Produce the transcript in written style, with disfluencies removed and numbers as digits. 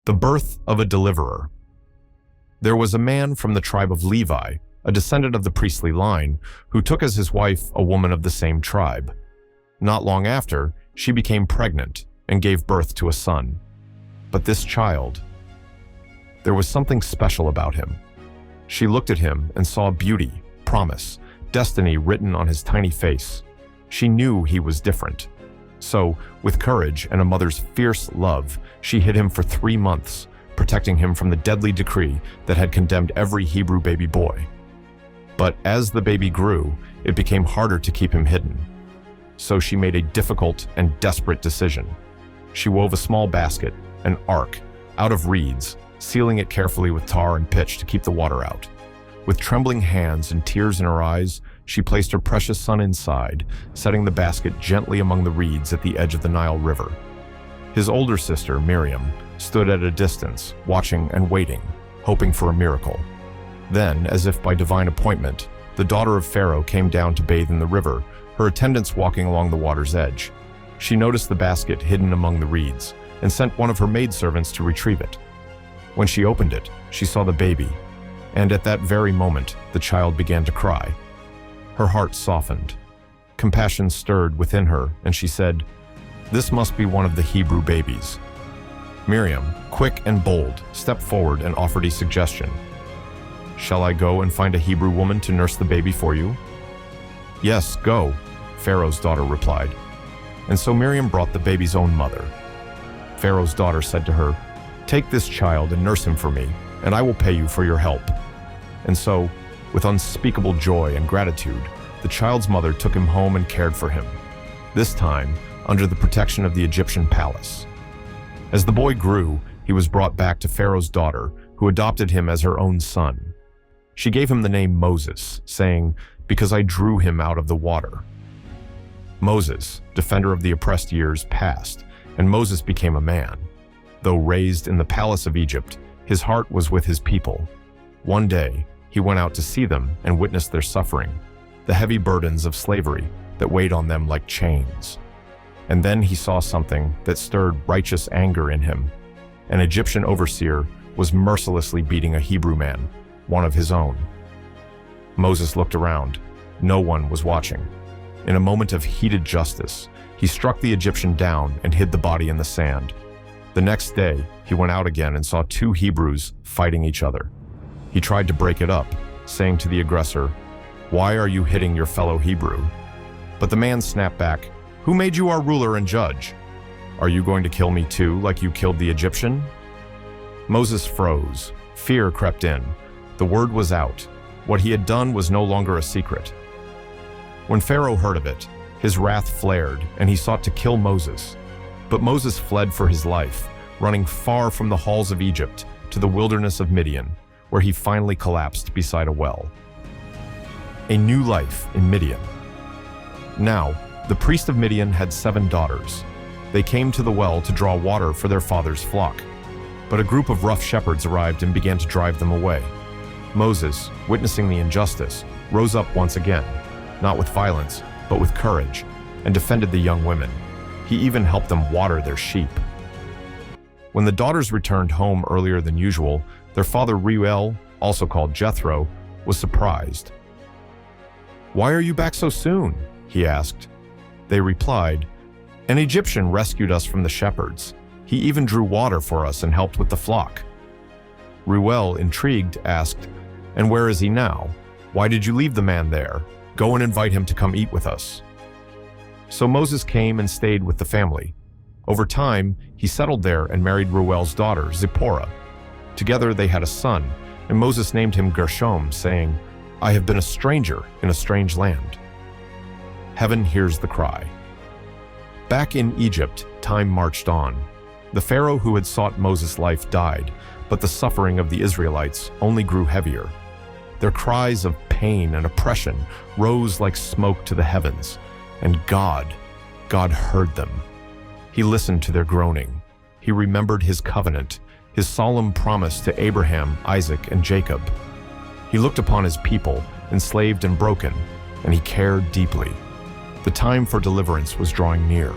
The birth of a deliverer. There was a man from the tribe of Levi, a descendant of the priestly line, who took as his wife a woman of the same tribe. Not long after, she became pregnant and gave birth to a son. But this child, there was something special about him. She looked at him and saw beauty, promise, destiny written on his tiny face. She knew he was different. So, with courage and a mother's fierce love, she hid him for 3 months, protecting him from the deadly decree that had condemned every Hebrew baby boy. But as the baby grew, it became harder to keep him hidden. So she made a difficult and desperate decision. She wove a small basket, an ark, out of reeds, sealing it carefully with tar and pitch to keep the water out. With trembling hands and tears in her eyes, she placed her precious son inside, setting the basket gently among the reeds at the edge of the Nile River. His older sister, Miriam, stood at a distance, watching and waiting, hoping for a miracle. Then, as if by divine appointment, the daughter of Pharaoh came down to bathe in the river, her attendants walking along the water's edge. She noticed the basket hidden among the reeds and sent one of her maidservants to retrieve it. When she opened it, she saw the baby, and at that very moment, the child began to cry. Her heart softened. Compassion stirred within her, and she said, "This must be one of the Hebrew babies." Miriam, quick and bold, stepped forward and offered a suggestion. "Shall I go and find a Hebrew woman to nurse the baby for you?" "Yes, go," Pharaoh's daughter replied. And so Miriam brought the baby's own mother. Pharaoh's daughter said to her, "Take this child and nurse him for me, and I will pay you for your help." And so, with unspeakable joy and gratitude, the child's mother took him home and cared for him, this time under the protection of the Egyptian palace. As the boy grew, he was brought back to Pharaoh's daughter, who adopted him as her own son. She gave him the name Moses, saying, "Because I drew him out of the water." Moses, defender of the oppressed years, passed, and Moses became a man. Though raised in the palace of Egypt, his heart was with his people. One day, he went out to see them and witnessed their suffering, the heavy burdens of slavery that weighed on them like chains. And then he saw something that stirred righteous anger in him. An Egyptian overseer was mercilessly beating a Hebrew man, one of his own. Moses looked around. No one was watching. In a moment of heated justice, he struck the Egyptian down and hid the body in the sand. The next day, he went out again and saw 2 Hebrews fighting each other. He tried to break it up, saying to the aggressor, "Why are you hitting your fellow Hebrew?" But the man snapped back, "Who made you our ruler and judge? Are you going to kill me too, like you killed the Egyptian?" Moses froze. Fear crept in. The word was out. What he had done was no longer a secret. When Pharaoh heard of it, his wrath flared, and he sought to kill Moses. But Moses fled for his life, running far from the halls of Egypt to the wilderness of Midian, where he finally collapsed beside a well. A new life in Midian. Now, the priest of Midian had 7 daughters. They came to the well to draw water for their father's flock. But a group of rough shepherds arrived and began to drive them away. Moses, witnessing the injustice, rose up once again, not with violence, but with courage, and defended the young women. He even helped them water their sheep. When the daughters returned home earlier than usual, their father Reuel, also called Jethro, was surprised. "Why are you back so soon?" he asked. They replied, "An Egyptian rescued us from the shepherds. He even drew water for us and helped with the flock." Reuel, intrigued, asked, "And where is he now? Why did you leave the man there? Go and invite him to come eat with us." So Moses came and stayed with the family. Over time, he settled there and married Reuel's daughter, Zipporah. Together they had a son, and Moses named him Gershom, saying, "I have been a stranger in a strange land." Heaven hears the cry. Back in Egypt, time marched on. The Pharaoh who had sought Moses' life died, but the suffering of the Israelites only grew heavier. Their cries of pain and oppression rose like smoke to the heavens, and God heard them. He listened to their groaning. He remembered his covenant, his solemn promise to Abraham, Isaac, and Jacob. He looked upon his people, enslaved and broken, and he cared deeply. The time for deliverance was drawing near.